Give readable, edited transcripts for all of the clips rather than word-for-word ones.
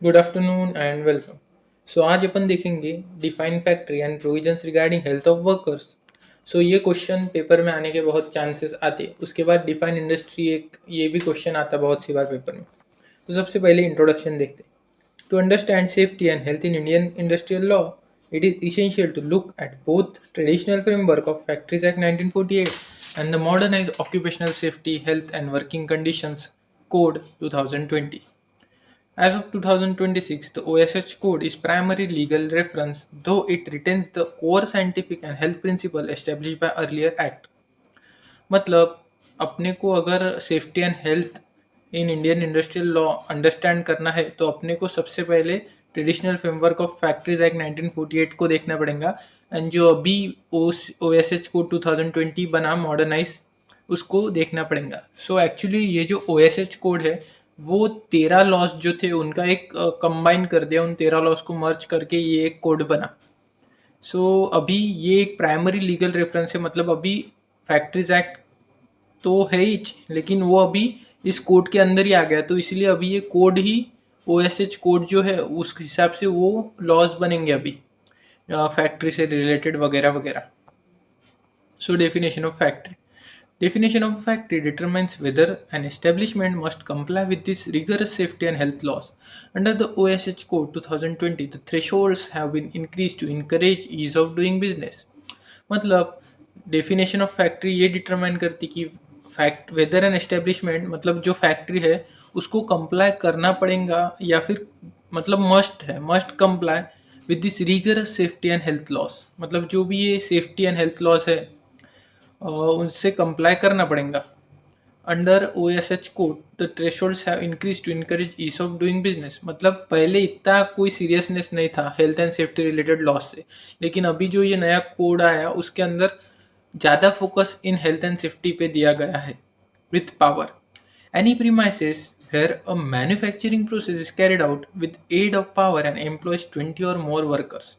Good afternoon and welcome. So आज अपन देखेंगे define factory and provisions regarding health of workers. So ये question paper में आने के बहुत चांसेस आते हैं। उसके बाद डिफाइन इंडस्ट्री एक ये भी क्वेश्चन आता है बहुत सी बार पेपर में। तो सबसे पहले इंट्रोडक्शन देखते हैं। To understand safety and health in Indian industrial law, it is essential to look at both traditional framework of Factories Act 1948 and the modernized Occupational Safety, Health and Working Conditions Code 2020. As of 2026, the OSH code is primary legal reference, though it retains the core scientific and health principle established by earlier act. मतलब अपने को अगर safety and health in Indian industrial law understand करना है तो अपने को सबसे पहले traditional framework of factories act 1948 को देखना पड़ेगा। एंड जो अभी ओ एस एच कोड 2020 बना मॉडर्नाइज उसको देखना पड़ेगा। सो एक्चुअली ये जो ओ एस एच कोड है वो 13 लॉज जो थे उनका एक कंबाइन कर दिया, उन 13 लॉज को मर्ज करके ये एक कोड बना। सो अभी ये एक प्राइमरी लीगल रेफरेंस है, मतलब अभी फैक्ट्रीज एक्ट तो है ही, लेकिन वो अभी इस कोड के अंदर ही आ गया, तो इसलिए अभी ये कोड ही ओ एस एच कोड जो है उस हिसाब से वो लॉज बनेंगे अभी फैक्ट्री से रिलेटेड वगैरह वगैरह। So definition of factory. Definition of a factory determines whether an establishment must comply with these rigorous safety and health laws. Under the OSH Code 2020, the thresholds have been increased to encourage ease of doing business. मतलब definition of factory ये determine करती कि fact weather an establishment मतलब जो factory है उसको comply करना पड़ेगा या फिर मतलब must comply with this rigorous safety and health loss. मतलब जो भी ये सेफ्टी एंड हेल्थ लॉस है उनसे कंप्लाई करना पड़ेगा। Under O S H code the thresholds have increase to encourage ease of doing business. मतलब पहले इतना कोई सीरियसनेस नहीं था health and safety related laws से, लेकिन अभी जो ये नया कोड आया उसके अंदर ज़्यादा focus in health and safety पे दिया गया है with power. Any premises where a manufacturing process is carried out with aid of power and employs 20 or more workers।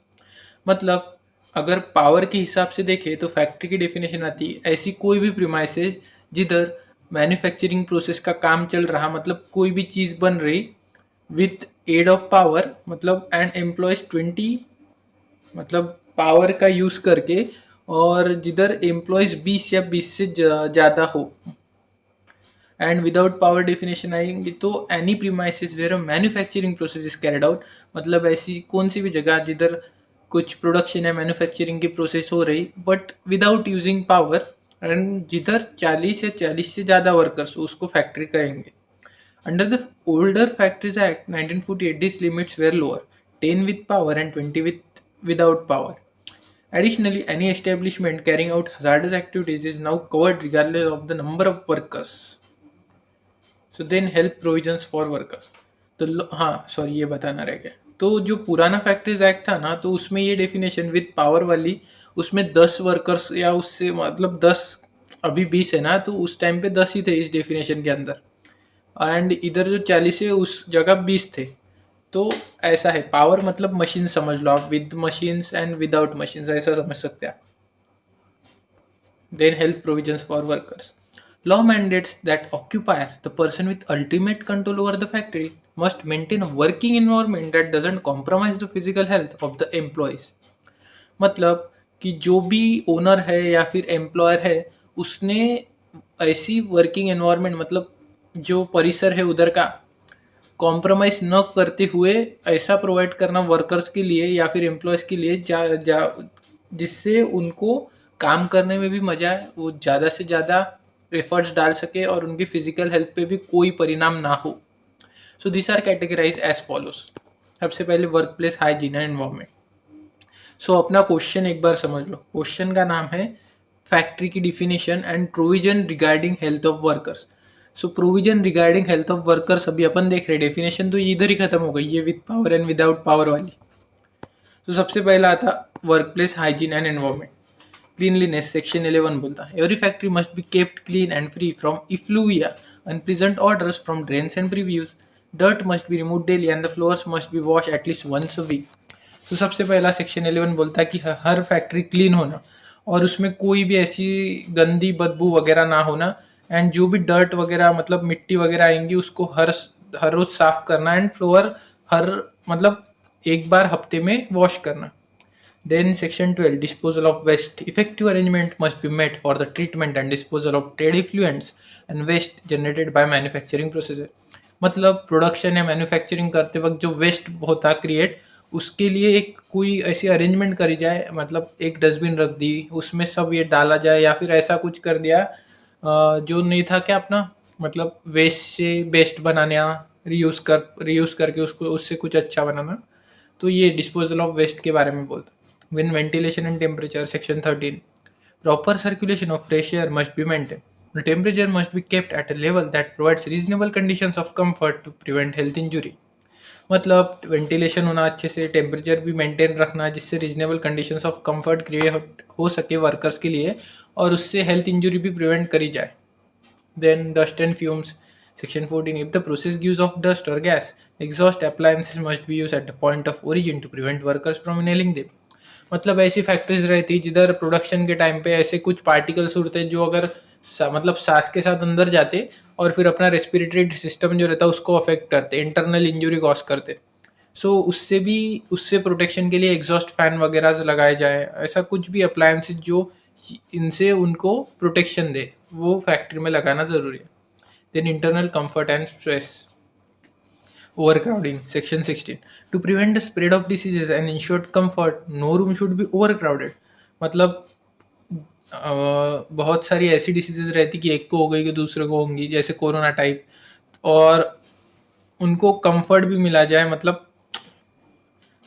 मतलब अगर पावर के हिसाब से देखें तो फैक्ट्री की डेफिनेशन आती है ऐसी कोई भी प्रीमाइसेस जिधर मैन्युफैक्चरिंग प्रोसेस का काम चल रहा, मतलब कोई भी चीज़ बन रही विथ एड ऑफ पावर, मतलब एंड एम्प्लॉयज 20, मतलब पावर का यूज़ करके, और जिधर एम्प्लॉयज 20 या 20 से ज़्यादा हो। एंड विदाउट पावर डेफिनेशन आएंगी तो any premises where manufacturing process is carried out, मतलब ऐसी कौन सी भी जगह जिधर कुछ प्रोडक्शन या मैन्युफैक्चरिंग की प्रोसेस हो रही but without using power, and जिधर 40 या 40 से ज़्यादा वर्कर्स उसको फैक्ट्री करेंगे। Under the older factories act 1948 this limits were lower, 10 with power and 20 without power. Additionally, any establishment carrying out hazardous activities is now covered regardless of the number of workers. So then health provisions for workers. तो हाँ sorry ये बताना रह गया। तो जो पुराना factories act था ना तो उसमें ये डेफिनेशन विद पावर वाली, उसमें 10 वर्कर्स या उससे मतलब 10, अभी 20 है ना तो उस टाइम पे 10 ही थे इस डेफिनेशन के अंदर, एंड इधर जो 40 है उस जगह 20 थे। तो ऐसा है, पावर मतलब मशीन समझ लो आप, with machines and without machines ऐसा समझ सकते हैं। Then health provisions for workers. Law mandates that occupier, the person with ultimate control over the factory, must maintain a working environment that doesn't compromise the physical health of the employees. मतलब कि जो भी owner है या फिर employer है उसने ऐसी वर्किंग एनवायरनमेंट, मतलब जो परिसर है उधर का कॉम्प्रोमाइज न करते हुए ऐसा प्रोवाइड करना वर्कर्स के लिए या फिर एम्प्लॉयज़ के लिए जिससे उनको काम करने में भी मज़ा आए, वो ज़्यादा से ज़्यादा एफर्ट्स डाल सके और उनकी फिजिकल हेल्थ पे भी कोई परिणाम ना हो। So this are categorize as follows. सबसे पहले work place hygiene and environment. So अपना क्वेश्चन एक बार समझ लो। क्वेश्चन का नाम है फैक्ट्री की definition and provision regarding health of workers. So provision regarding health of workers अभी अपन देख रहे हैं, डेफिनेशन तो इधर ही खत्म हो गई, ये with power and without power वाली। तो सबसे पहला आता work place hygiene and environment. Cleanliness section 11 बोलता है every factory must be kept clean and free from effluvia, unpleasant orders from drains and privies, dirt must be remove daily and the floors must be wash at least once a week. तो सबसे पहला section 11 बोलता है कि हर factory clean होना और उसमें कोई भी ऐसी गंदी बदबू वगैरह ना होना, एंड जो भी डर्ट वगैरह मतलब मिट्टी वगैरह आएंगी उसको हर रोज साफ करना, एंड फ्लोर हर मतलब एक बार हफ्ते में वॉश करना. Then section 12, disposal of waste. Effective arrangement must be made for the treatment and disposal of trade effluents and waste generated by manufacturing processes. मतलब प्रोडक्शन या मैन्युफैक्चरिंग करते वक्त जो वेस्ट होता है क्रिएट, उसके लिए एक कोई ऐसी अरेंजमेंट करी जाए, मतलब एक डस्टबिन रख दी, उसमें सब ये डाला जाए, या फिर ऐसा कुछ कर दिया जो नहीं था क्या अपना, मतलब वेस्ट से बेस्ट बनाना, रीयूज करके उसको उससे कुछ अच्छा बनाना. तो ये डिस्पोजल ऑफ वेस्ट के बारे में बोलता. Win ventilation and temperature section 13, proper circulation of fresh air must be maintain. The temperature must be kept at a level that provides reasonable conditions of comfort to prevent health injury. मतलब ventilation होना अच्छे से, temperature भी maintain रखना जिससे reasonable conditions of comfort create हो सके workers के लिए, और उससे हेल्थ इंजरी भी प्रिवेंट करी जाए. Then dust and fumes. Section 14. If the process gives off dust or gas, exhaust appliances must be used at the point of origin to prevent workers from inhaling them. मतलब ऐसी factories रहती जिधर production के time पे ऐसे कुछ particles उड़ते जो अगर मतलब सांस के साथ अंदर जाते और फिर अपना रेस्पिरेटरी सिस्टम जो रहता है उसको अफेक्ट करते, इंटरनल इंजरी कॉज करते. सो उससे प्रोटेक्शन के लिए एग्जॉस्ट फैन वगैरह लगाए जाए, ऐसा कुछ भी अप्लायंसेज जो इनसे उनको प्रोटेक्शन दे वो फैक्ट्री में लगाना ज़रूरी है. Then internal comfort and stress. Overcrowding, section 16. To prevent the spread of diseases and ensure comfort, no room should be overcrowded. मतलब बहुत सारी ऐसी डिसीजेज रहती कि एक को हो गई कि दूसरे को होंगी, जैसे कोरोना टाइप, और उनको कंफर्ट भी मिला जाए. मतलब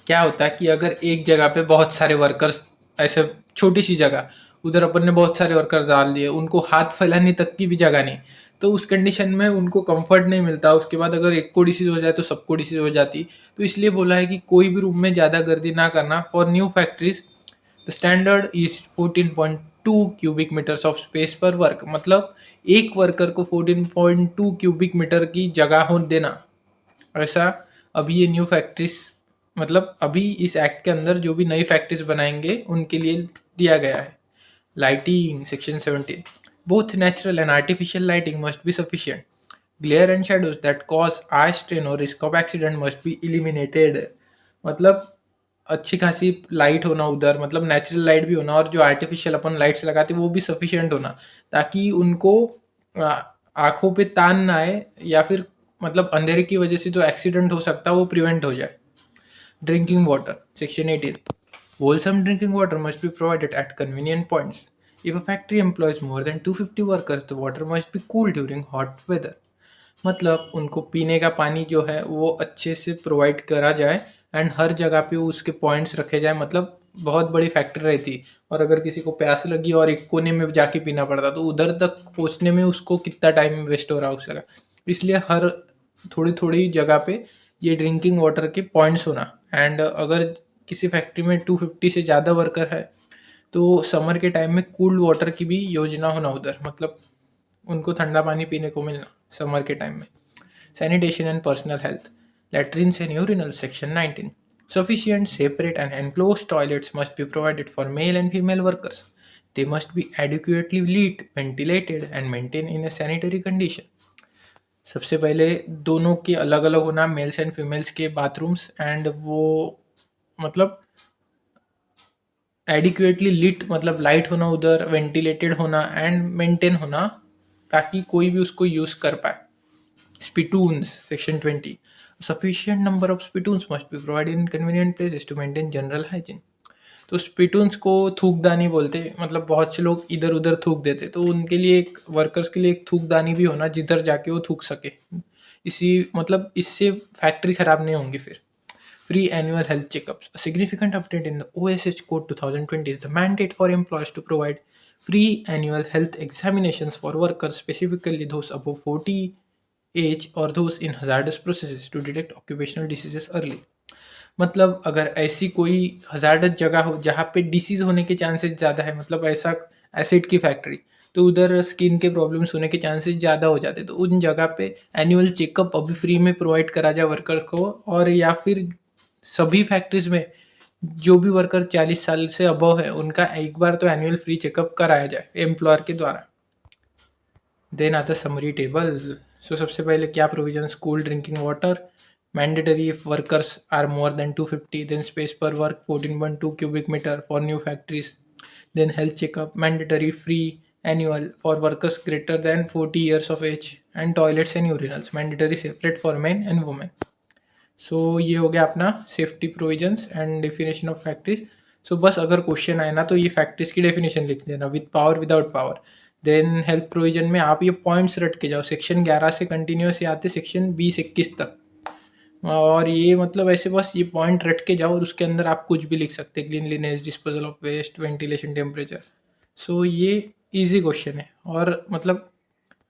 क्या होता है कि अगर एक जगह पे बहुत सारे वर्कर्स, ऐसे छोटी सी जगह, उधर अपन ने बहुत सारे वर्कर्स डाल दिए, उनको हाथ फैलाने तक की भी जगह नहीं, तो उस कंडीशन में उनको कंफर्ट नहीं मिलता. उसके बाद अगर एक को डिसीज हो जाए तो सबको डिसीज हो जाती. तो इसलिए बोला है कि कोई भी रूम में ज़्यादा गर्दी ना करना. For new factories the standard is 14.2 cubic metres of space per work. मतलब एक वर्कर को 14.2 क्यूबिक मीटर की जगह हो देना, ऐसा अभी ये न्यू फैक्ट्रीज, मतलब अभी इस एक्ट के अंदर जो भी नई फैक्ट्रीज बनाएंगे उनके लिए दिया गया है. Lighting, section 17. Both natural and artificial lighting must be sufficient. Glare and shadows that cause eye strain और risk of accident must be eliminated. मतलब अच्छी खासी लाइट होना उधर, मतलब नेचुरल लाइट भी होना, और जो आर्टिफिशियल अपन लाइट्स लगाते वो भी सफिशिएंट होना, ताकि उनको आंखों पे तान ना आए, या फिर मतलब अंधेरे की वजह से जो एक्सीडेंट हो सकता है वो प्रिवेंट हो जाए. Drinking water, section 18. Wholesome drinking water must be provided at convenient points. If a factory employs more than 250 workers, the water must be cool during hot weather. मतलब उनको पीने का पानी जो है वो अच्छे से प्रोवाइड करा जाए, एंड हर जगह पे उसके पॉइंट्स रखे जाए. मतलब बहुत बड़ी फैक्ट्री रहती और अगर किसी को प्यास लगी और एक कोने में जाके पीना पड़ता, तो उधर तक पहुंचने में उसको कितना टाइम वेस्ट हो रहा है उस जगह. इसलिए हर थोड़ी थोड़ी जगह पे ये ड्रिंकिंग वाटर के पॉइंट्स होना. एंड अगर किसी फैक्ट्री में 250 से ज़्यादा वर्कर है तो समर के टाइम में कूल्ड वाटर की भी योजना होना उधर, मतलब उनको ठंडा पानी पीने को मिलना समर के टाइम में. Sanitation and personal health. Latrines and urinals, section 19. Sufficient, separate, and enclosed toilets must be provided for male and female workers. They must be adequately lit, ventilated, and maintained in a sanitary condition. सबसे पहले दोनों के अलग अलग होना, mails and females के bathrooms, and वो मतलब एडिक्वेटली लिट, मतलब लाइट होना उधर, वेंटिलेटेड होना एंड मेंटेन होना, ताकि कोई भी उसको यूज़ कर पाए. Spittoons, section 20. A sufficient number of spittoons must be provided in convenient places to maintain general hygiene. तो स्पिटून्स को थूकदानी बोलते, मतलब बहुत से लोग इधर उधर थूक देते, तो उनके लिए एक वर्कर्स के लिए एक थूकदानी भी होना जिधर जाके वो थूक सके. इसी मतलब इससे फैक्ट्री खराब नहीं होंगी फिर. Free annual health checkups. A significant update in the OSH Code 2020 is the mandate for employers to provide free annual health examinations for workers, specifically those above 40 age or those in hazardous processes, to detect occupational diseases early. मतलब अगर ऐसी कोई hazardous जगह हो जहाँ पे disease होने के चांसेस ज़्यादा है, मतलब ऐसा एसिड की फैक्ट्री, तो उधर स्किन के प्रॉब्लम्स होने के चांसेस ज़्यादा हो जाते, तो उन जगह पे एनुअल चेकअप अभी फ्री में प्रोवाइड करा जाए वर्कर को. और या फिर सभी फैक्ट्रीज में जो भी वर्कर 40 साल से अबव है उनका एक बार तो एनुअल फ्री चेकअप कराया जाए एम्प्लॉयर के द्वारा. देन आता समरी टेबल. सो सबसे पहले क्या provision, cool drinking water, Mandatory if workers are more than 250. Then space per work 14.2 cubic meter for new factories. Then health checkup mandatory free annual for workers greater than 40 years of age. And toilets and urinals mandatory separate for men and women. So ये हो गया अपना safety provisions and definition of factories. So बस अगर question आए ना तो ये फैक्ट्रीज की डेफिनेशन लिख देना with power without power. Then health provision में आप ये पॉइंट्स रट के जाओ. सेक्शन 11 से कंटिन्यूस ये आते सेक्शन 20-21 तक. और ये मतलब ऐसे बस ये पॉइंट रट के जाओ और उसके अंदर आप कुछ भी लिख सकते हैं. Cleanliness, disposal of waste, ventilation, temperature. So ये इजी क्वेश्चन है और मतलब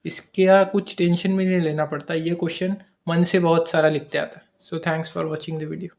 इसका कुछ टेंशन भी नहीं लेना पड़ता. ये क्वेश्चन मन से बहुत सारा लिखते आता है. So thanks for watching the video.